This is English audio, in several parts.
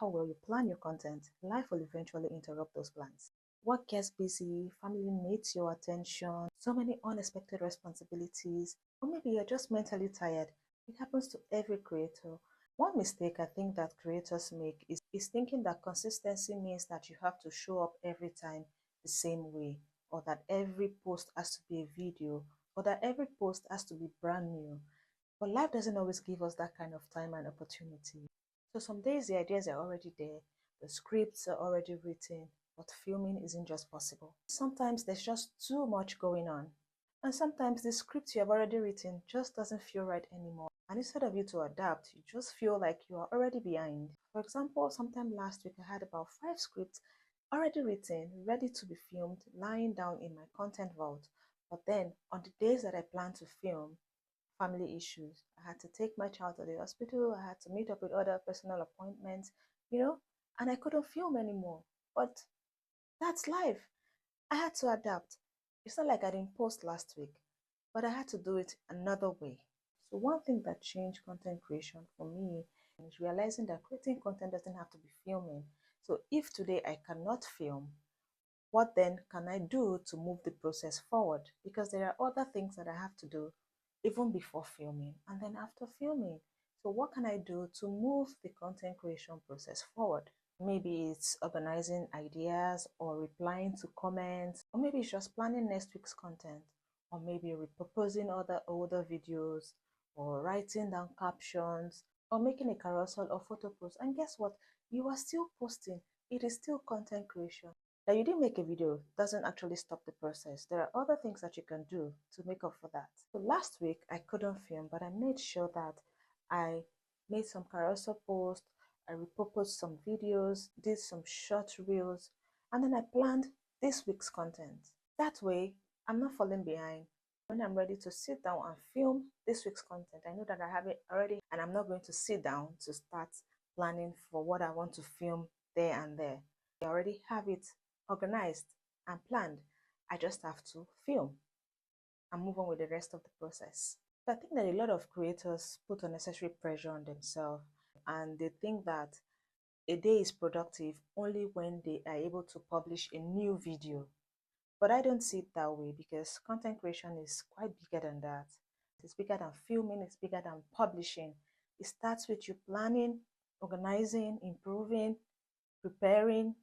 how well you plan your content, life will eventually interrupt those plans. Work gets busy, family needs your attention, so many unexpected responsibilities, or maybe you're just mentally tired. It happens to every creator. One mistake I think that creators make is thinking that consistency means that you have to show up every time the same way, or that every post has to be a video, or that every post has to be brand new. But life doesn't always give us that kind of time and opportunity. So some days the ideas are already there, the scripts are already written, but filming isn't just possible. Sometimes there's just too much going on. And sometimes the script you have already written just doesn't feel right anymore. And instead of you to adapt, you just feel like you are already behind. For example, sometime last week I had about 5 scripts already written, ready to be filmed, lying down in my content vault. But then on the days that I planned to film, family issues. I had to take my child to the hospital. I had to meet up with other personal appointments, and I couldn't film anymore. But that's life. I had to adapt. It's not like I didn't post last week, but I had to do it another way. So one thing that changed content creation for me is realizing that creating content doesn't have to be filming. So if today I cannot film, what then can I do to move the process forward? Because there are other things that I have to do even before filming and then after filming. So what can I do to move the content creation process forward? Maybe it's organizing ideas or replying to comments, or maybe it's just planning next week's content, or maybe repurposing other older videos, or writing down captions, or making a carousel or photo post. And guess what? You are still posting. It is still content creation. That you didn't make a video doesn't actually stop the process. There are other things that you can do to make up for that. So last week I couldn't film, but I made sure that I made some carousel posts, I repurposed some videos, did some short reels, and then I planned this week's content. That way, I'm not falling behind. When I'm ready to sit down and film this week's content, I know that I have it already, and I'm not going to sit down to start planning for what I want to film there and there. I already have it organized and planned. I just have to film and move on with the rest of the process. So I think that a lot of creators put unnecessary pressure on themselves and they think that a day is productive only when they are able to publish a new video. But I don't see it that way because content creation is quite bigger than that. It's bigger than filming, it's bigger than publishing. It starts with you planning, organizing, improving, preparing.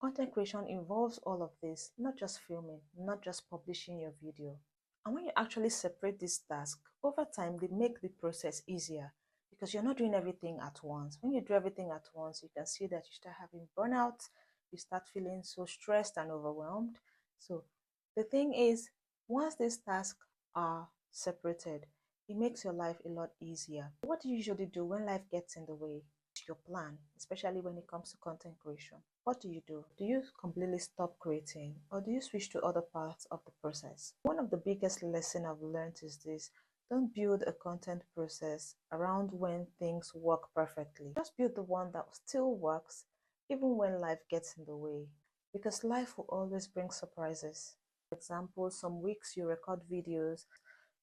Content creation involves all of this, not just filming, not just publishing your video. And when you actually separate this task, over time they make the process easier because you're not doing everything at once. When you do everything at once, you can see that you start having burnout, you start feeling so stressed and overwhelmed. So the thing is, once these tasks are separated, it makes your life a lot easier. What do you usually do when life gets in the way? Your plan, especially when it comes to content creation. What do you do? Do you completely stop creating or do you switch to other parts of the process? One of the biggest lessons I've learned is this: don't build a content process around when things work perfectly. Just build the one that still works even when life gets in the way, because life will always bring surprises. For example, some weeks you record videos,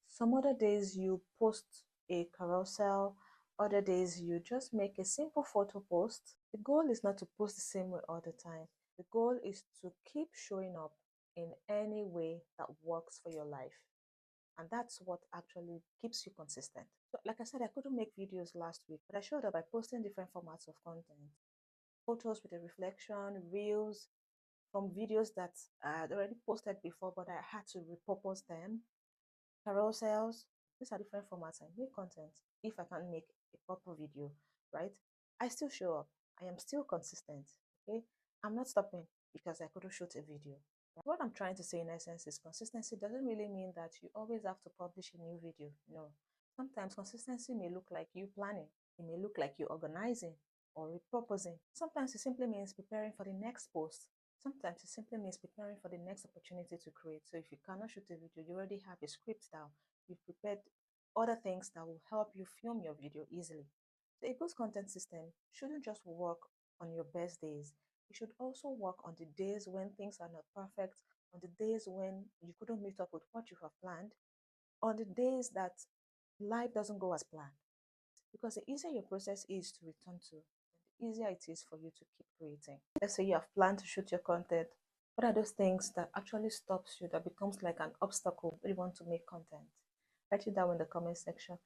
some other days you post a carousel, other days you just make a simple photo post. The goal is not to post the same way all the time. The goal is to keep showing up in any way that works for your life. And that's what actually keeps you consistent. So like I said, I couldn't make videos last week, but I showed up by posting different formats of content. Photos with a reflection, reels, from videos that I had already posted before, but I had to repurpose them, carousels. These are different formats. I make content. If I can't make a proper video, right? I still show up. I am still consistent. Okay. I'm not stopping because I couldn't shoot a video. What I'm trying to say in essence is consistency doesn't really mean that you always have to publish a new video. No. Sometimes consistency may look like you planning. It may look like you organizing or repurposing. Sometimes it simply means preparing for the next post. Sometimes it simply means preparing for the next opportunity to create. So if you cannot shoot a video, you already have a script down. You've prepared other things that will help you film your video easily. So a good content system shouldn't just work on your best days. It should also work on the days when things are not perfect, on the days when you couldn't meet up with what you have planned, on the days that life doesn't go as planned. Because the easier your process is to return to, the easier it is for you to keep creating. Let's say you have planned to shoot your content. What are those things that actually stops you, that becomes like an obstacle when you want to make content? Write it down in the comment section.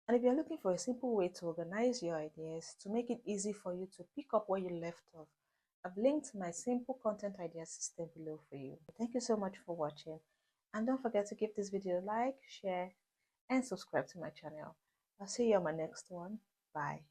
And if you're looking for a simple way to organize your ideas, to make it easy for you to pick up where you left off, I've linked my simple content idea system below for you. Thank you so much for watching. And don't forget to give this video a like, share, and subscribe to my channel. I'll see you on my next one. Bye.